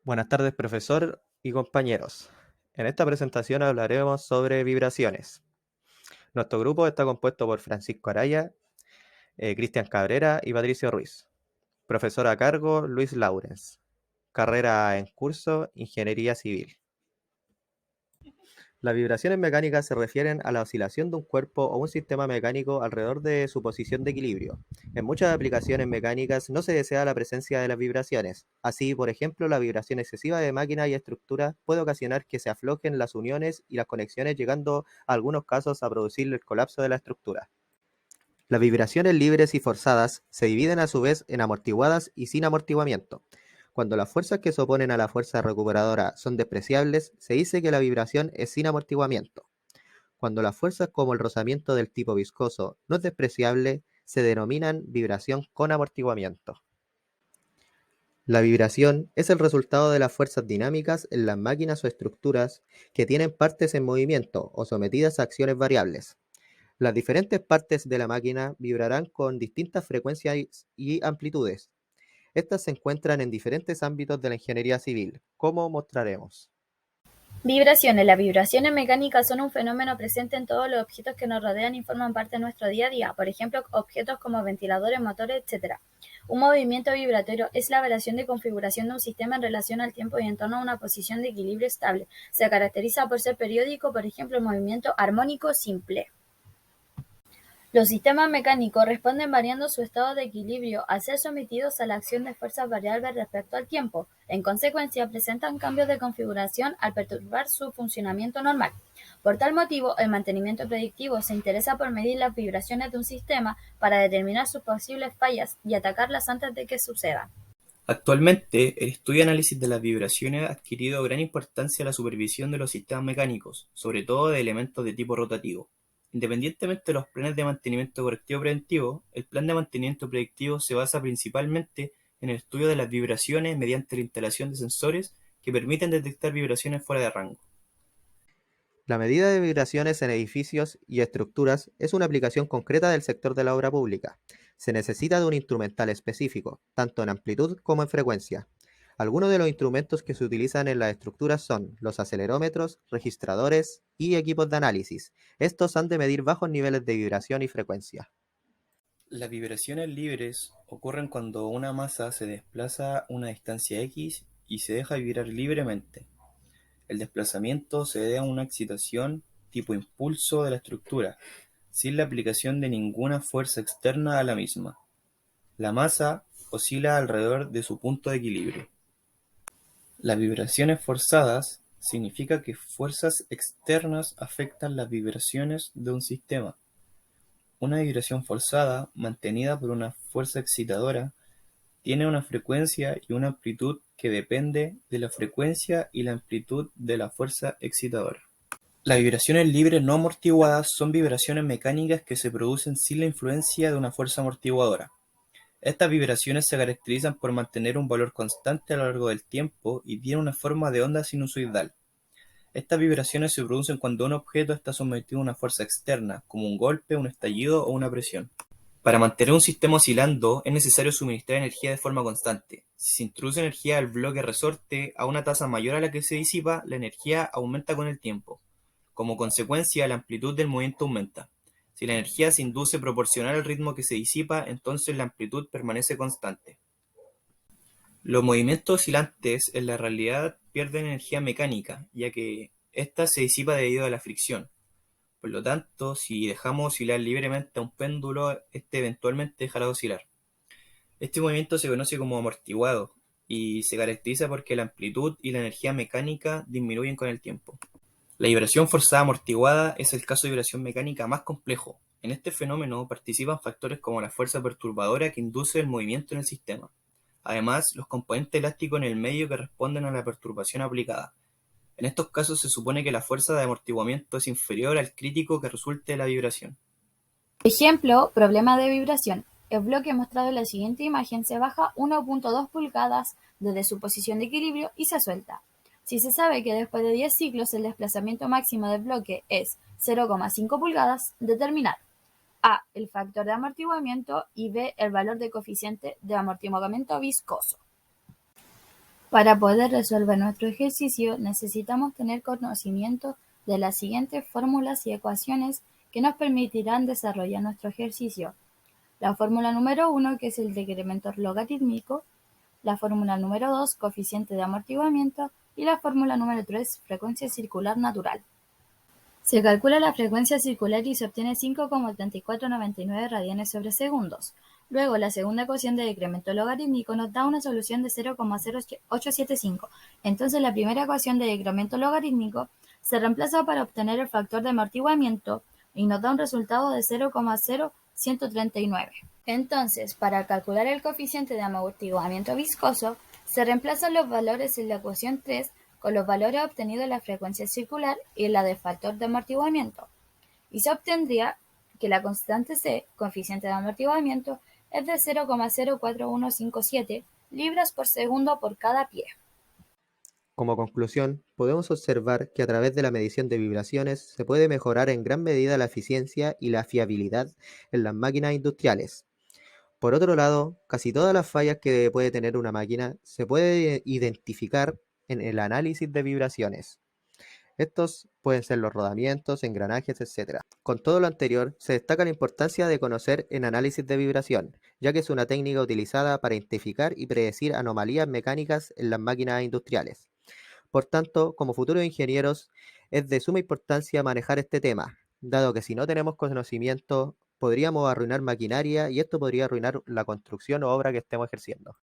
Buenas tardes, profesor y compañeros. En esta presentación hablaremos sobre vibraciones. Nuestro grupo está compuesto por Francisco Araya, Cristian Cabrera y Patricio Ruiz. Profesor a cargo, Luis Laurens. Carrera en curso, Ingeniería Civil. Las vibraciones mecánicas se refieren a la oscilación de un cuerpo o un sistema mecánico alrededor de su posición de equilibrio. En muchas aplicaciones mecánicas no se desea la presencia de las vibraciones. Así, por ejemplo, la vibración excesiva de máquinas y estructuras puede ocasionar que se aflojen las uniones y las conexiones, llegando a algunos casos a producir el colapso de la estructura. Las vibraciones libres y forzadas se dividen a su vez en amortiguadas y sin amortiguamiento. Cuando las fuerzas que se oponen a la fuerza recuperadora son despreciables, se dice que la vibración es sin amortiguamiento. Cuando las fuerzas como el rozamiento del tipo viscoso no es despreciable, se denominan vibración con amortiguamiento. La vibración es el resultado de las fuerzas dinámicas en las máquinas o estructuras que tienen partes en movimiento o sometidas a acciones variables. Las diferentes partes de la máquina vibrarán con distintas frecuencias y amplitudes. Estas se encuentran en diferentes ámbitos de la ingeniería civil, como mostraremos. Vibraciones. Las vibraciones mecánicas son un fenómeno presente en todos los objetos que nos rodean y forman parte de nuestro día a día, por ejemplo, objetos como ventiladores, motores, etc. Un movimiento vibratorio es la variación de configuración de un sistema en relación al tiempo y en torno a una posición de equilibrio estable. Se caracteriza por ser periódico, por ejemplo, el movimiento armónico simple. Los sistemas mecánicos responden variando su estado de equilibrio al ser sometidos a la acción de fuerzas variables respecto al tiempo. En consecuencia, presentan cambios de configuración al perturbar su funcionamiento normal. Por tal motivo, el mantenimiento predictivo se interesa por medir las vibraciones de un sistema para determinar sus posibles fallas y atacarlas antes de que sucedan. Actualmente, el estudio y análisis de las vibraciones ha adquirido gran importancia en la supervisión de los sistemas mecánicos, sobre todo de elementos de tipo rotativo. Independientemente de los planes de mantenimiento correctivo preventivo, el plan de mantenimiento predictivo se basa principalmente en el estudio de las vibraciones mediante la instalación de sensores que permiten detectar vibraciones fuera de rango. La medida de vibraciones en edificios y estructuras es una aplicación concreta del sector de la obra pública. Se necesita de un instrumental específico, tanto en amplitud como en frecuencia. Algunos de los instrumentos que se utilizan en las estructuras son los acelerómetros, registradores y equipos de análisis. Estos han de medir bajos niveles de vibración y frecuencia. Las vibraciones libres ocurren cuando una masa se desplaza una distancia x y se deja vibrar libremente. El desplazamiento se debe a una excitación tipo impulso de la estructura, sin la aplicación de ninguna fuerza externa a la misma. La masa oscila alrededor de su punto de equilibrio. Las vibraciones forzadas significa que fuerzas externas afectan las vibraciones de un sistema. Una vibración forzada, mantenida por una fuerza excitadora, tiene una frecuencia y una amplitud que depende de la frecuencia y la amplitud de la fuerza excitadora. Las vibraciones libres no amortiguadas son vibraciones mecánicas que se producen sin la influencia de una fuerza amortiguadora. Estas vibraciones se caracterizan por mantener un valor constante a lo largo del tiempo y tienen una forma de onda sinusoidal. Estas vibraciones se producen cuando un objeto está sometido a una fuerza externa, como un golpe, un estallido o una presión. Para mantener un sistema oscilando, es necesario suministrar energía de forma constante. Si se introduce energía al bloque resorte a una tasa mayor a la que se disipa, la energía aumenta con el tiempo. Como consecuencia, la amplitud del movimiento aumenta. Si la energía se induce proporcional al ritmo que se disipa, entonces la amplitud permanece constante. Los movimientos oscilantes en la realidad pierden energía mecánica, ya que ésta se disipa debido a la fricción. Por lo tanto, si dejamos oscilar libremente a un péndulo, este eventualmente dejará de oscilar. Este movimiento se conoce como amortiguado y se caracteriza porque la amplitud y la energía mecánica disminuyen con el tiempo. La vibración forzada amortiguada es el caso de vibración mecánica más complejo. En este fenómeno participan factores como la fuerza perturbadora que induce el movimiento en el sistema. Además, los componentes elásticos en el medio que responden a la perturbación aplicada. En estos casos se supone que la fuerza de amortiguamiento es inferior al crítico que resulte de la vibración. Ejemplo, problema de vibración. El bloque mostrado en la siguiente imagen se baja 1.2 pulgadas desde su posición de equilibrio y se suelta. Si se sabe que después de 10 ciclos el desplazamiento máximo del bloque es 0,5 pulgadas, determinar a. el factor de amortiguamiento y b. el valor de coeficiente de amortiguamiento viscoso. Para poder resolver nuestro ejercicio necesitamos tener conocimiento de las siguientes fórmulas y ecuaciones que nos permitirán desarrollar nuestro ejercicio. La fórmula número 1, que es el decremento logarítmico, la fórmula número 2, coeficiente de amortiguamiento, y la fórmula número 3, frecuencia circular natural. Se calcula la frecuencia circular y se obtiene 5,3499 radianes sobre segundos. Luego, la segunda ecuación de decremento logarítmico nos da una solución de 0,0875. Entonces, la primera ecuación de decremento logarítmico se reemplaza para obtener el factor de amortiguamiento y nos da un resultado de 0,0139. Entonces, para calcular el coeficiente de amortiguamiento viscoso, se reemplazan los valores en la ecuación 3 con los valores obtenidos en la frecuencia circular y en la del factor de amortiguamiento, y se obtendría que la constante C, coeficiente de amortiguamiento, es de 0,04157 libras por segundo por cada pie. Como conclusión, podemos observar que a través de la medición de vibraciones se puede mejorar en gran medida la eficiencia y la fiabilidad en las máquinas industriales. Por otro lado, casi todas las fallas que puede tener una máquina se puede identificar en el análisis de vibraciones. Estos pueden ser los rodamientos, engranajes, etc. Con todo lo anterior, se destaca la importancia de conocer en análisis de vibración, ya que es una técnica utilizada para identificar y predecir anomalías mecánicas en las máquinas industriales. Por tanto, como futuros ingenieros, es de suma importancia manejar este tema, dado que si no tenemos conocimiento, podríamos arruinar maquinaria y esto podría arruinar la construcción o obra que estemos ejerciendo.